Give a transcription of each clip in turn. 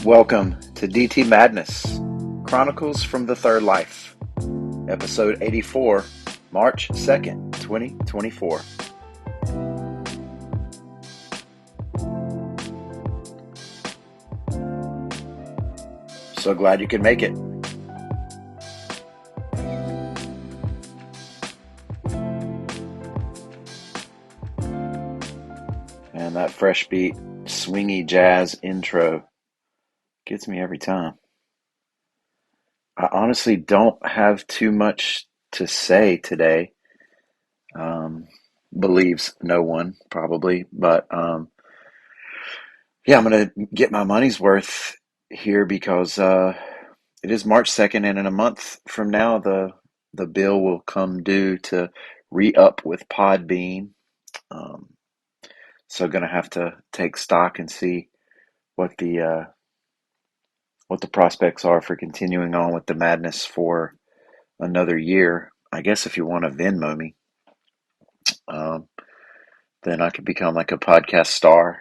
Welcome to DT Madness, Chronicles from the Third Life, Episode 84, March 2nd, 2024. So glad you could make it. And that fresh beat, swingy jazz intro gets me every time. I honestly don't have too much to say today. Believes no one, probably. But yeah, I'm going to get my money's worth here because it is March 2nd, and in a month from now, the bill will come due to re-up with Podbean. Um, so going to have to take stock and see what the prospects are for continuing on with the madness for another year. I guess if you want to Venmo me, um, then I could become like a podcast star,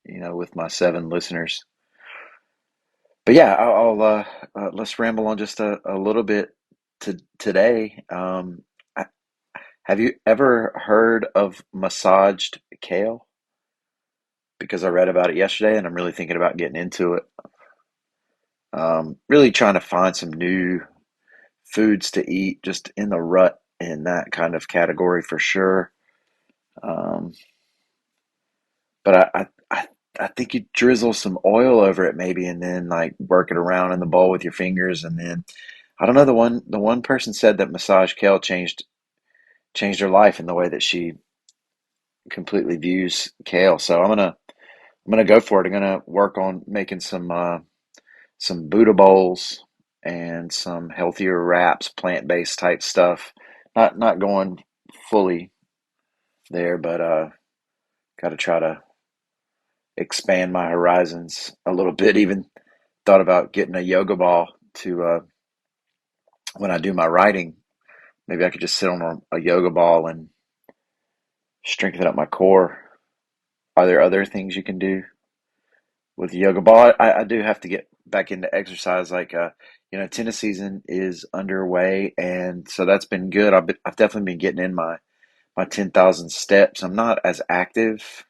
with my 7 listeners. But yeah, let's ramble on just a little bit today. Have you ever heard of massaged kale? Because I read about it yesterday and I'm really thinking about getting into it. Really trying to find some new foods to eat, just in the rut in that kind of category for sure. Um, but I think you drizzle some oil over it maybe, and then like work it around in the bowl with your fingers, and then I don't know. The one person said that massage kale changed her life in the way that she completely views kale. So I'm gonna go for it. I'm gonna work on making some Buddha bowls and some healthier wraps, plant-based type stuff. Not going fully there, but got to try to expand my horizons a little bit. Even thought about getting a yoga ball to when I do my writing. Maybe I could just sit on a yoga ball and strengthen up my core. Are there other things you can do with the yoga ball? I do have to get back into exercise. Like, tennis season is underway, and so that's been good. I've definitely been getting in my 10,000 steps. I'm not as active,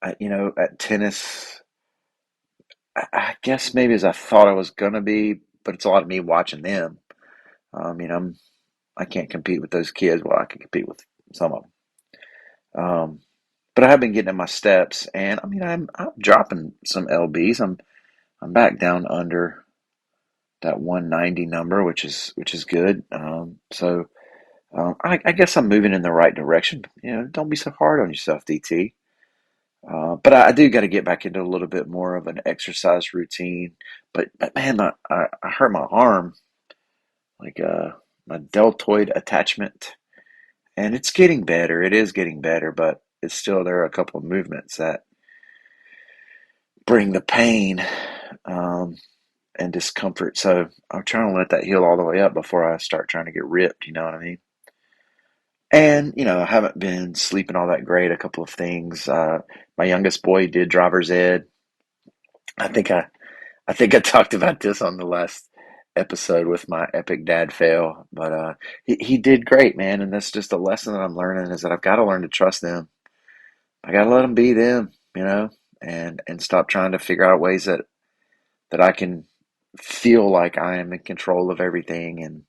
at tennis. I guess maybe as I thought I was gonna be, but it's a lot of me watching them. I can't compete with those kids. Well, I can compete with some of them. But I have been getting in my steps, and I mean, I'm dropping some lbs. I'm back down under that 190 number, which is good. I guess I'm moving in the right direction. Don't be so hard on yourself, DT. But I do got to get back into a little bit more of an exercise routine. But man, I hurt my arm, like my deltoid attachment, and it's getting better. It is getting better, but it's still there are a couple of movements that bring the pain um, and discomfort. So I'm trying to let that heal all the way up before I start trying to get ripped. You know what I mean? And I haven't been sleeping all that great. A couple of things. My youngest boy did driver's ed. I think I talked about this on the last episode with my epic dad fail, but he did great, man. And that's just a lesson that I'm learning, is that I've got to learn to trust them. I got to let them be them, and stop trying to figure out ways that I can feel like I am in control of everything. And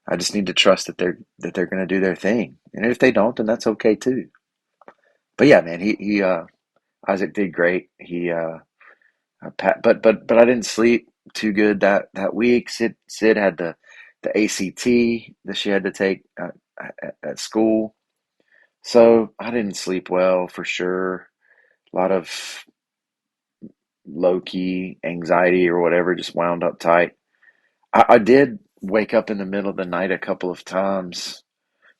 I just need to trust that they're going to do their thing. And if they don't, then that's okay too. But yeah, man, he Isaac did great. But I didn't sleep too good that week. Sid had the ACT that she had to take at school, so I didn't sleep well for sure. A lot of low key anxiety or whatever, just wound up tight. I did wake up in the middle of the night a couple of times.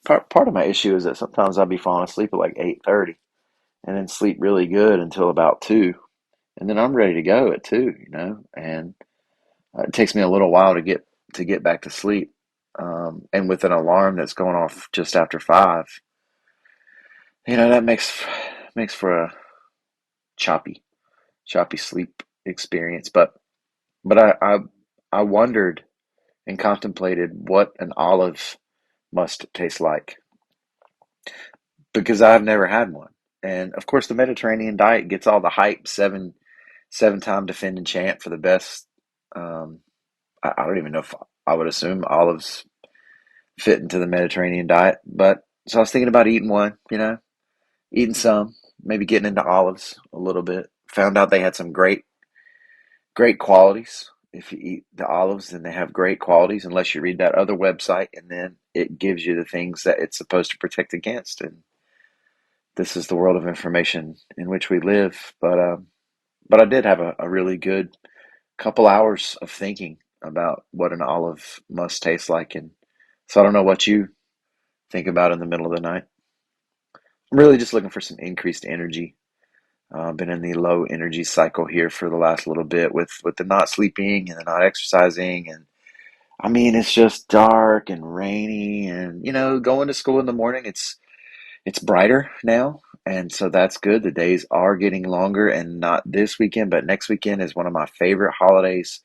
Part of my issue is that sometimes I'll be falling asleep at like 8:30 and then sleep really good until about 2, and then I'm ready to go at 2, and it takes me a little while to get back to sleep, and with an alarm that's going off just after 5, that makes for a choppy sleep experience. But I wondered and contemplated what an olive must taste like because I've never had one. And of course, the Mediterranean diet gets all the hype. Seven-time defending champ for the best. Um, I don't even know if I would assume olives fit into the Mediterranean diet. But so I was thinking about eating one. Eating some, maybe getting into olives a little bit. Found out they had some great qualities. If you eat the olives, then they have great qualities, unless you read that other website, and then it gives you the things that it's supposed to protect against. And this is the world of information in which we live. But I did have a really good couple hours of thinking about what an olive must taste like, and so I don't know what you think about in the middle of the night. I'm really just looking for some increased energy. Been in the low energy cycle here for the last little bit with the not sleeping and the not exercising, and I mean it's just dark and rainy, and going to school in the morning. It's brighter now, and so that's good. The days are getting longer, and not this weekend, but next weekend is one of my favorite holidays,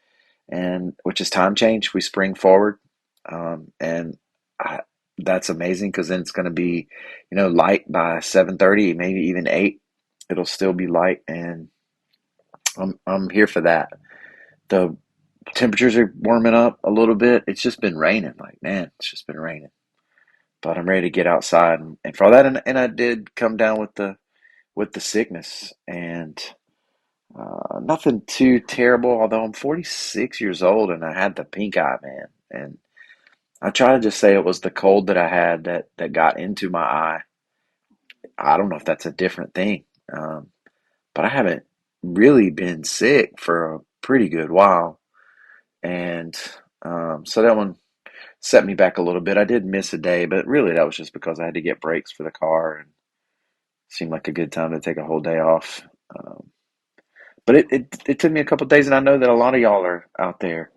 and which is time change. We spring forward, and I, that's amazing because then it's going to be, light by 7:30, maybe even 8. It'll still be light, and I'm here for that. The temperatures are warming up a little bit. It's just been raining, like man, it's just been raining. But I'm ready to get outside and for all that, and I did come down with the sickness, and nothing too terrible. Although I'm 46 years old and I had the pink eye, man, and I try to just say it was the cold that I had that got into my eye. I don't know if that's a different thing, but I haven't really been sick for a pretty good while, and so that one set me back a little bit. I did miss a day, but really that was just because I had to get brakes for the car, and it seemed like a good time to take a whole day off. Um, but it took me a couple of days, and I know that a lot of y'all are out there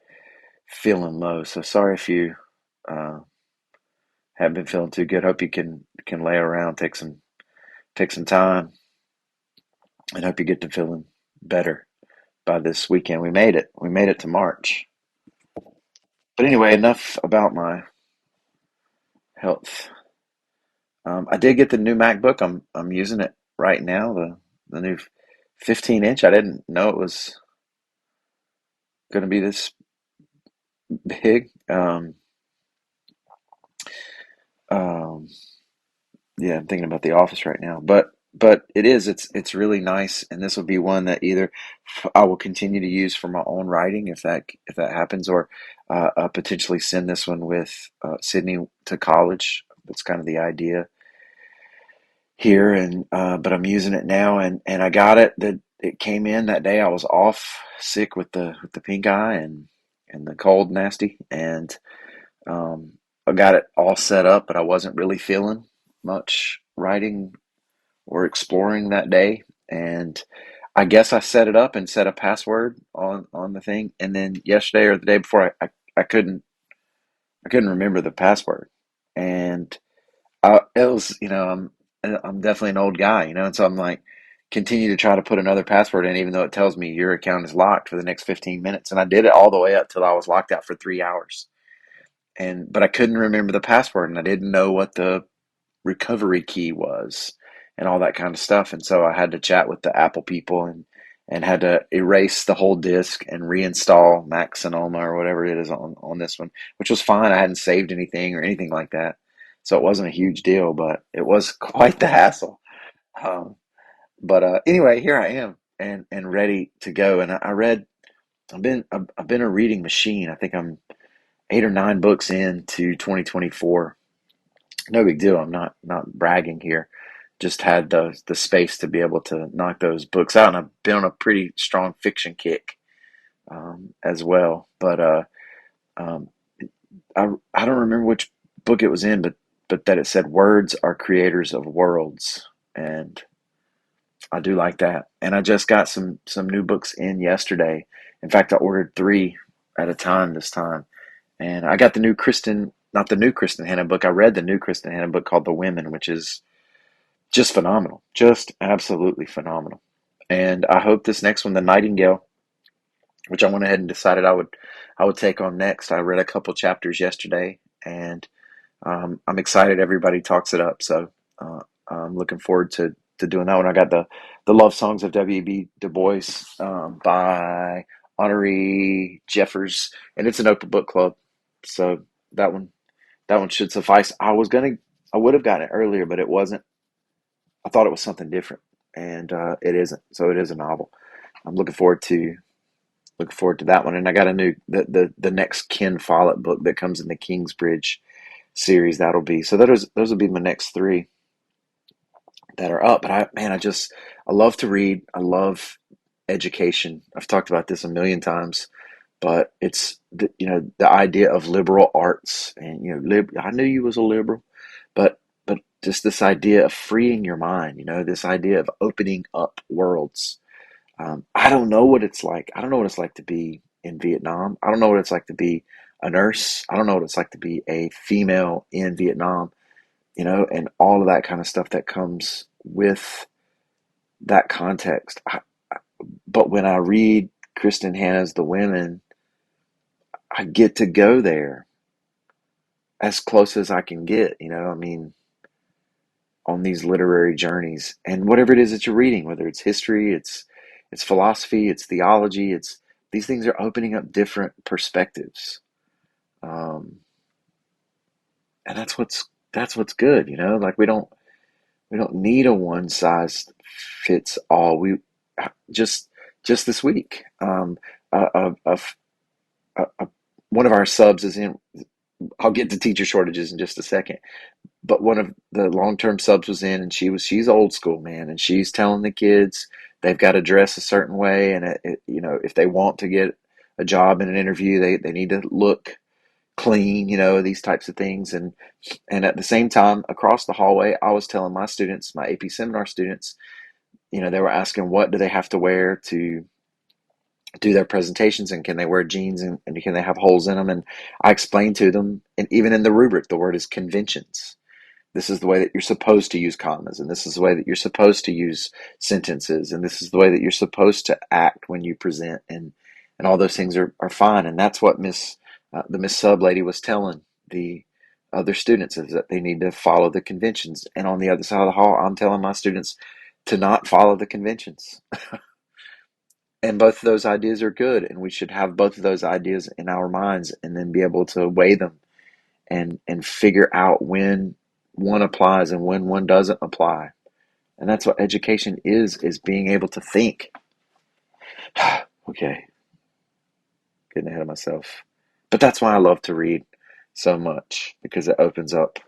feeling low. So sorry if you uh, haven't been feeling too good. Hope you can lay around, take some time, and hope you get to feeling better by this weekend. We made it. We made it to March. But anyway, enough about my health. I did get the new MacBook. I'm using it right now. The new 15-inch. I didn't know it was going to be this big. Um, yeah, I'm thinking about the Office right now, but it is. It's really nice, and this will be one that either I will continue to use for my own writing if that happens, or potentially send this one with Sydney to college. That's kind of the idea here, and but I'm using it now, and I got it. That it came in that day I was off sick with the pink eye and the cold nasty, and I got it all set up, but I wasn't really feeling much writing or exploring that day, and I guess I set it up and set a password on the thing, and then yesterday or the day before I couldn't remember the password, and it was, I'm definitely an old guy, and so I'm like, continue to try to put another password in, even though it tells me your account is locked for the next 15 minutes. And I did it all the way up till I was locked out for 3 hours. But I couldn't remember the password, and I didn't know what the recovery key was and all that kind of stuff. And so I had to chat with the Apple people and had to erase the whole disk and reinstall Mac Sonoma or whatever it is on this one, which was fine. I hadn't saved anything or anything like that. So it wasn't a huge deal, but it was quite the hassle. Um, but anyway, here I am and ready to go. And I read. I've been a reading machine. I think I'm 8 or 9 books into 2024. No big deal. I'm not bragging here. Just had the space to be able to knock those books out, and I've been on a pretty strong fiction kick as well. But um, I don't remember which book it was in, but that it said words are creators of worlds, and I do like that. And I just got some new books in yesterday. In fact, I ordered 3 at a time this time, and I got the new Kristen, not the new Kristen Hanna book. I read the new Kristen Hanna book called The Women, which is just phenomenal, just absolutely phenomenal. And I hope this next one, The Nightingale, which I went ahead and decided I would take on next. I read a couple chapters yesterday, and I'm excited. Everybody talks it up, so I'm looking forward to doing that one. I got the Love Songs of W.B. Du Bois by Honoree Jeffers, and it's an open book club, so that one that one should suffice. I would have gotten it earlier, but it wasn't. I thought it was something different, and it isn't. So it is a novel. I'm looking forward to that one, and I got a new the next Ken Follett book that comes in the Kingsbridge series. That'll be so. Those will be my next three that are up. But I love to read. I love education. I've talked about this a million times, but it's the idea of liberal arts, and I knew you was a liberal, but just this idea of freeing your mind. This idea of opening up worlds. I don't know what it's like. I don't know what it's like to be in Vietnam. I don't know what it's like to be a nurse. I don't know what it's like to be a female in Vietnam, and all of that kind of stuff that comes with that context. But when I read Kristen Hanna's The Women, I get to go there as close as I can get, I mean, on these literary journeys. And whatever it is that you're reading, whether it's history, it's philosophy, it's theology, it's these things are opening up different perspectives. Um, and that's what's good, like we don't need a one size fits all. We just just this week, a one of our subs is in. I'll get to teacher shortages in just a second, but one of the long term subs was in, and she's old school, man, and she's telling the kids they've got to dress a certain way, and if they want to get a job in an interview, they need to look clean, these types of things, and at the same time, across the hallway, I was telling my students, my AP seminar students, they were asking what do they have to wear to do their presentations, and can they wear jeans, and can they have holes in them, and I explained to them, and even in the rubric the word is conventions. This is the way that you're supposed to use commas, and this is the way that you're supposed to use sentences, and this is the way that you're supposed to act when you present, and all those things are fine. And that's what the Miss Sub lady was telling the other students, is that they need to follow the conventions. And on the other side of the hall, I'm telling my students to not follow the conventions. And both of those ideas are good, and we should have both of those ideas in our minds, and then be able to weigh them and figure out when one applies and when one doesn't apply. And that's what education is being able to think. Okay, getting ahead of myself. But that's why I love to read so much, because it opens up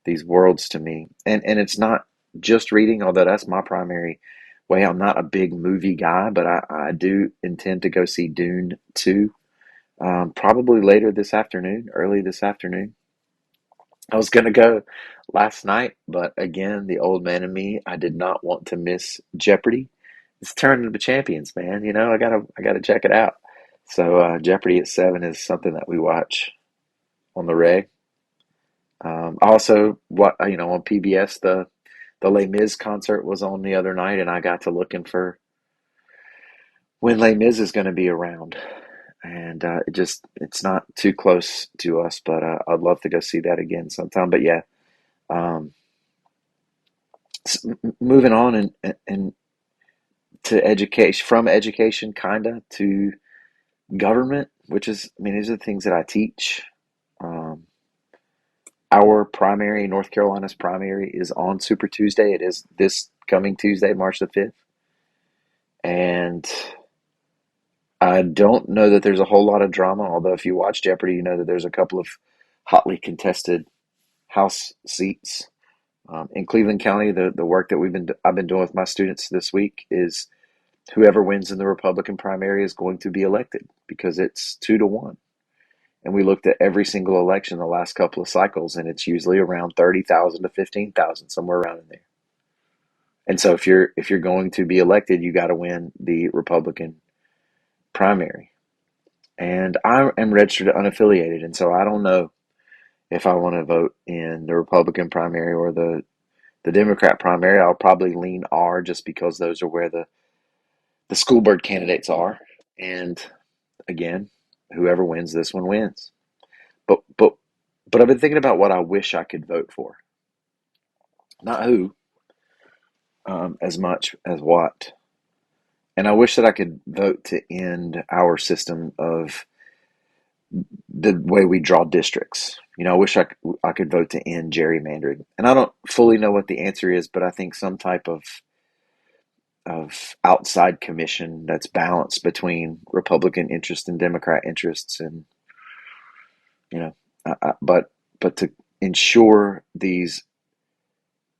these worlds to me. And it's not just reading, although that's my primary way. I'm not a big movie guy, but I do intend to go see Dune 2, probably later this afternoon, early this afternoon. I was gonna go last night, but again, the old man in me, I did not want to miss Jeopardy. It's Turning to the Champions, man. I gotta check it out. So Jeopardy at 7 is something that we watch on the reg. Also, on PBS, the Les Mis concert was on the other night, and I got to looking for when Les Mis is going to be around. And it's not too close to us, but I'd love to go see that again sometime. But yeah, um, moving on and to education, from education kind of to government, which is, I mean, these are the things that I teach. Um, our primary, North Carolina's primary, is on Super Tuesday. It is this coming Tuesday, March the 5th. And I don't know that there's a whole lot of drama, although if you watch Jeopardy, you know that there's a couple of hotly contested House seats. In Cleveland County, the work that I've been doing with my students this week is whoever wins in the Republican primary is going to be elected, because it's 2-1. And we looked at every single election the last couple of cycles, and it's usually around 30,000 to 15,000, somewhere around in there. And so if you're going to be elected, you got to win the Republican primary. And I am registered unaffiliated, and so I don't know if I want to vote in the Republican primary or the Democrat primary. I'll probably lean R, just because those are where the school board candidates are. And again, whoever wins this one wins. But but but I've been thinking about what I wish I could vote for, not who, as much as what. And I wish that I could vote to end our system of the way we draw districts. I wish I could vote to end gerrymandering. And I don't fully know what the answer is, but I think some type of outside commission that's balanced between Republican interests and Democrat interests, and you know, but to ensure these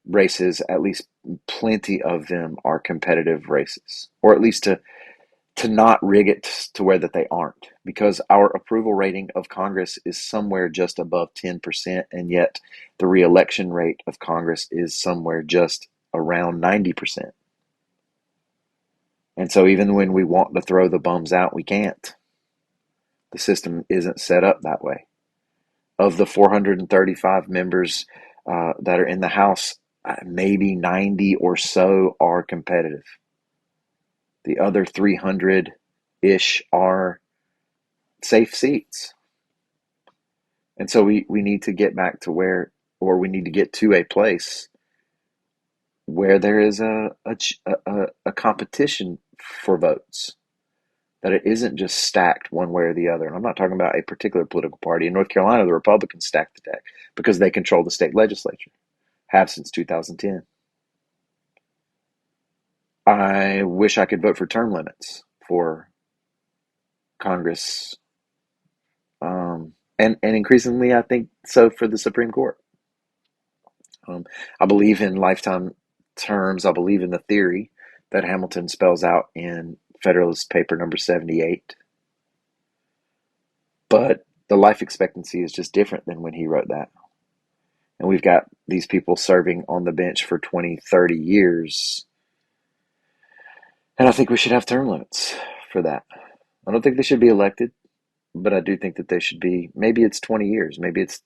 races, at least plenty of them are competitive races, or at least to not rig it to where that they aren't, because our approval rating of Congress is somewhere just above 10%, and yet the reelection rate of Congress is somewhere just around 90%. And so even when we want to throw the bums out, we can't. The system isn't set up that way. Of the 435 members that are in the House, maybe 90 or so are competitive. The other 300 ish are safe seats. And so we need to get back to where, or we need to get to a place where there is a competition for votes, that it isn't just stacked one way or the other. And I'm not talking about a particular political party. In North Carolina, the Republicans stacked the deck because they control the state legislature, have since 2010. I wish I could vote for term limits for Congress, and increasingly, I think so for the Supreme Court. Um, I believe in lifetime terms. I believe in the theory that Hamilton spells out in Federalist Paper number 78. But the life expectancy is just different than when he wrote that. And we've got these people serving on the bench for 20, 30 years. And I think we should have term limits for that. I don't think they should be elected, but I do think that they should be. Maybe it's 20 years. Maybe it's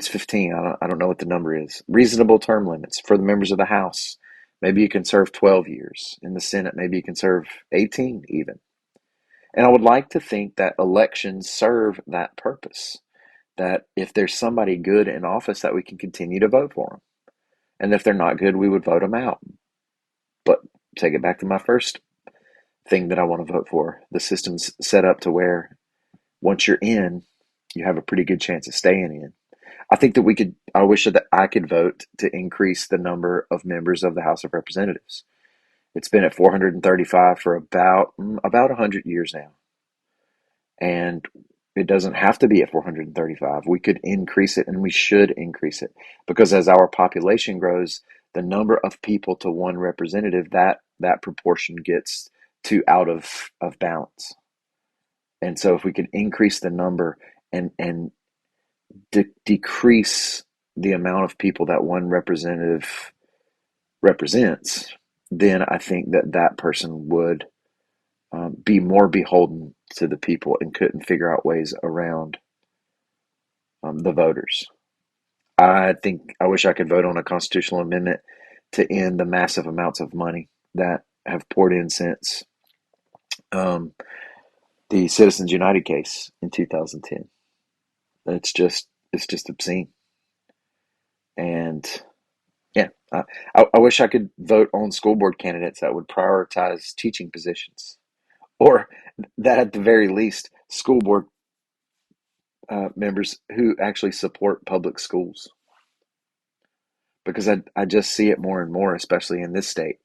15. I don't know what the number is. Reasonable term limits for the members of the House. Maybe you can serve 12 years. In the Senate, maybe you can serve 18 even. And I would like to think that elections serve that purpose. That if there's somebody good in office, that we can continue to vote for them. And if they're not good, we would vote them out. But take it back to my first thing that I want to vote for. The system's set up to where once you're in, you have a pretty good chance of staying in. I think that I wish that I could vote to increase the number of members of the House of Representatives. It's been at 435 for about 100 years now. And it doesn't have to be at 435. We could increase it, and we should increase it, because as our population grows, the number of people to one representative, that proportion gets too out of balance. And so if we could increase the number and decrease the amount of people that one representative represents, then I think that that person would be more beholden to the people and couldn't figure out ways around the voters. I wish I could vote on a constitutional amendment to end the massive amounts of money that have poured in since um, the Citizens United case in 2010. It's just obscene. And yeah, I wish I could vote on school board candidates that would prioritize teaching positions, or that at the very least, school board members who actually support public schools. Because I just see it more and more, especially in this state,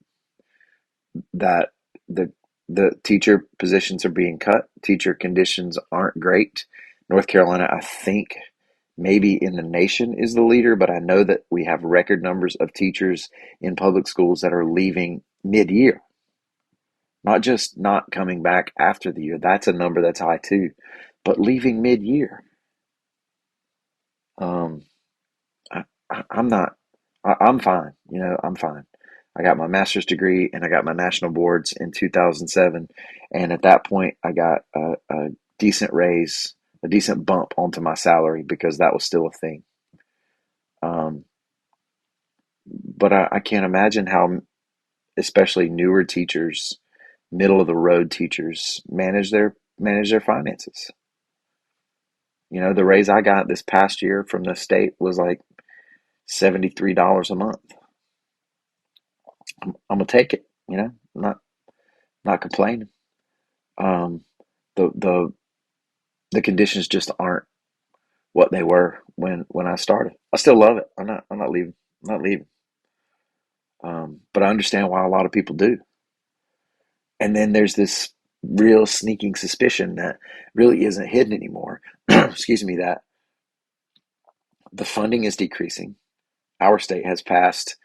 that the the teacher positions are being cut. Teacher conditions aren't great. North Carolina, I think, maybe in the nation is the leader, but I know that we have record numbers of teachers in public schools that are leaving mid-year, not just not coming back after the year. That's a number that's high too, but leaving mid-year. Um, I'm not. I'm fine. I'm fine. I got my master's degree and I got my national boards in 2007, and at that point, I got a decent raise, a decent bump onto my salary because that was still a thing. Um, but I can't imagine how, especially newer teachers middle of the road teachers manage their finances. The raise I got this past year from the state was like $73 a month. I'm gonna take it. Not complaining. Um, the the the conditions just aren't what they were when I started. I still love it. I'm not leaving. I'm not leaving. But I understand why a lot of people do. And then there's this real sneaking suspicion that really isn't hidden anymore. Excuse me, that the funding is decreasing. Our state has passed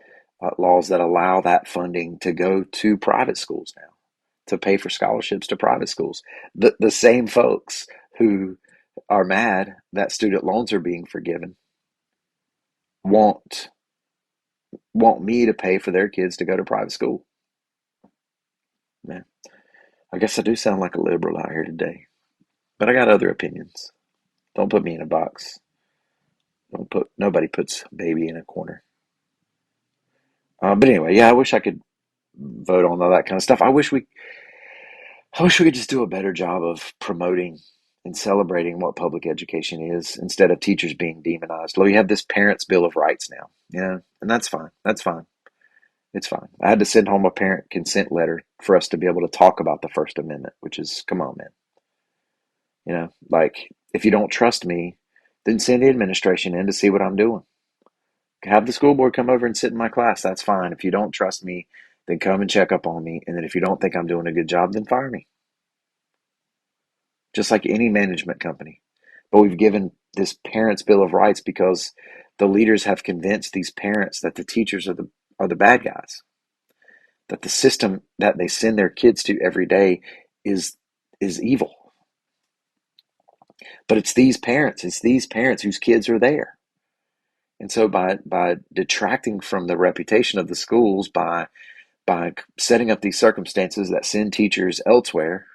laws that allow that funding to go to private schools now, to pay for scholarships to private schools. The same folks who are mad that student loans are being forgiven want want me to pay for their kids to go to private school. Man, I guess I do sound like a liberal out here today, but I got other opinions. Don't put me in a box. Don't put Nobody puts baby in a corner. But anyway, yeah, I wish I could vote on all that kind of stuff. I wish we could just do a better job of promoting and celebrating what public education is instead of teachers being demonized. Well, you have this Parents' Bill of Rights now, and that's fine. That's fine. It's fine. I had to send home a parent consent letter for us to be able to talk about the First Amendment, which is, come on, man. Like, if you don't trust me, then send the administration in to see what I'm doing. Have the school board come over and sit in my class. That's fine. If you don't trust me, then come and check up on me. And then if you don't think I'm doing a good job, then fire me. Just like any management company. But we've given this Parents' Bill of Rights because the leaders have convinced these parents that the teachers are the bad guys, that the system that they send their kids to every day is evil. But it's these parents whose kids are there. And so by detracting from the reputation of the schools, by setting up these circumstances that send teachers elsewhere,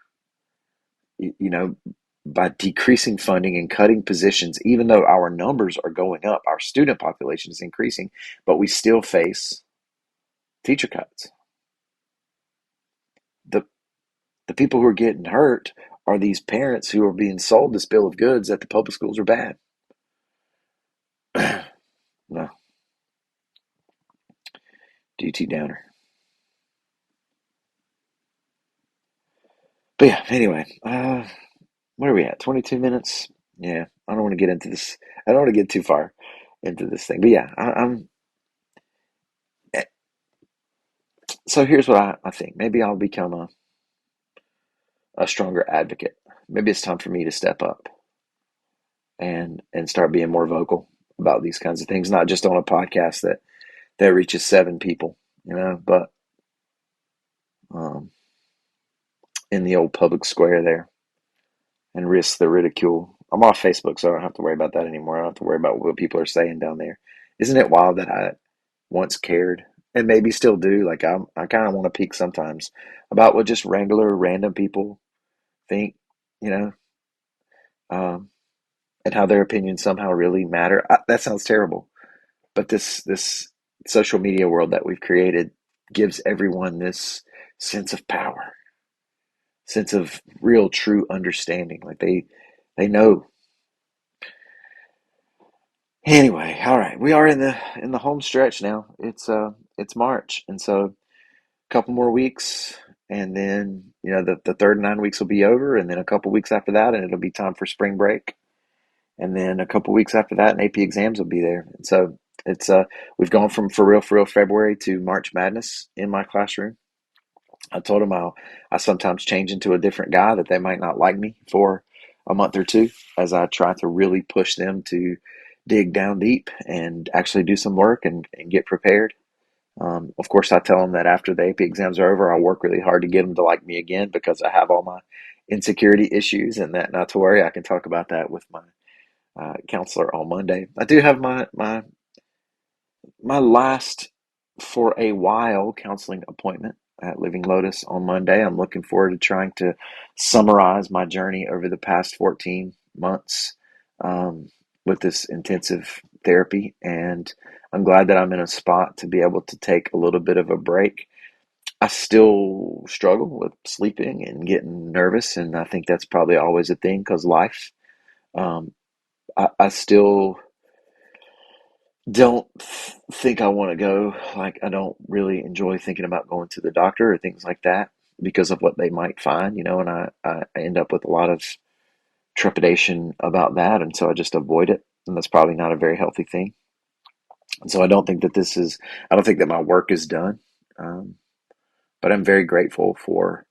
you know, by decreasing funding and cutting positions, even though our numbers are going up, our student population is increasing, but we still face teacher cuts. The the people who are getting hurt are these parents who are being sold this bill of goods that the public schools are bad. No, DT Downer. But yeah, anyway, where are we at? 22 minutes? Yeah, I don't want to get into this. I don't want to get too far into this thing. But yeah, I'm. So here's what I think. Maybe I'll become a stronger advocate. Maybe it's time for me to step up and start being more vocal about these kinds of things, not just on a podcast that reaches 7 people, but um, in the old public square there, and risk the ridicule. I'm off Facebook, so I don't have to worry about that anymore. I don't have to worry about what people are saying down there. Isn't it wild that I once cared and maybe still do? Like, I kind of want to peek sometimes about what just regular random people think, you know, um, and how their opinions somehow really matter. That sounds terrible, but this social media world that we've created gives everyone this sense of power, sense of real true understanding. Like, they know. Anyway, all right, we are in the home stretch now. It's March, and so a couple more weeks, and then the third 9 weeks will be over, and then a couple weeks after that, and it'll be time for spring break, and then a couple weeks after that, and AP exams will be there. And so it's we've gone from for real February to March Madness in my classroom. I told them I sometimes change into a different guy, that they might not like me for a month or two, as I try to really push them to dig down deep and actually do some work and get prepared. Of course, I tell them that after the AP exams are over, I'll work really hard to get them to like me again, because I have all my insecurity issues, and that not to worry, I can talk about that with my counselor on Monday. I do have my last, for a while, counseling appointment at Living Lotus on Monday. I'm looking forward to trying to summarize my journey over the past 14 months with this intensive therapy. And I'm glad that I'm in a spot to be able to take a little bit of a break I still struggle with sleeping and getting nervous, and I think that's probably always a thing because life. Um, I still don't think I want to go. Like, I don't really enjoy thinking about going to the doctor or things like that because of what they might find, and I end up with a lot of trepidation about that, and so I just avoid it, and that's probably not a very healthy thing. And so I don't think that my work is done, um, but I'm very grateful for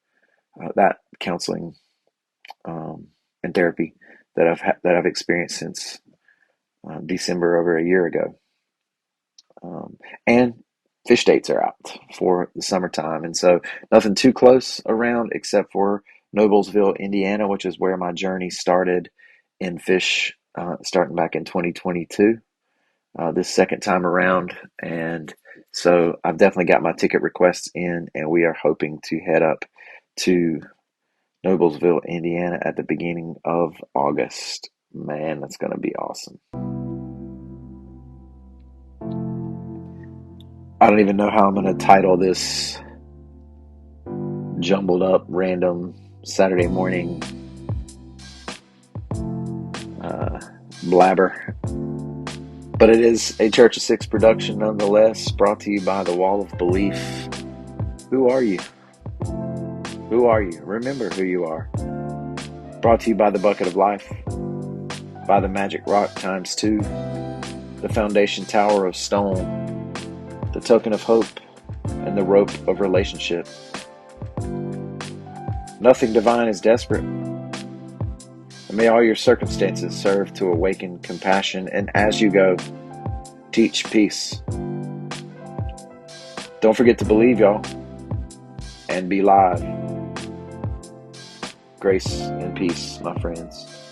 that counseling and therapy that I've experienced since December over a year ago. And fish dates are out for the summertime, and so nothing too close around except for Noblesville, Indiana, which is where my journey started in fish, starting back in 2022. This second time around, and so I've definitely got my ticket requests in, and we are hoping to head up to Noblesville, Indiana at the beginning of August. Man, that's going to be awesome. I don't even know how I'm going to title this jumbled up, random Saturday morning uh, blabber. But it is a Church of Six production nonetheless, brought to you by the Wall of Belief. Who are you? Who are you? Remember who you are. Brought to you by the Bucket of Life, by the Magic Rock times 2, the Foundation Tower of Stone, the Token of Hope, and the Rope of Relationship. Nothing divine is desperate. And may all your circumstances serve to awaken compassion, and as you go, teach peace. Don't forget to believe, y'all, and be live. Grace and peace, my friends.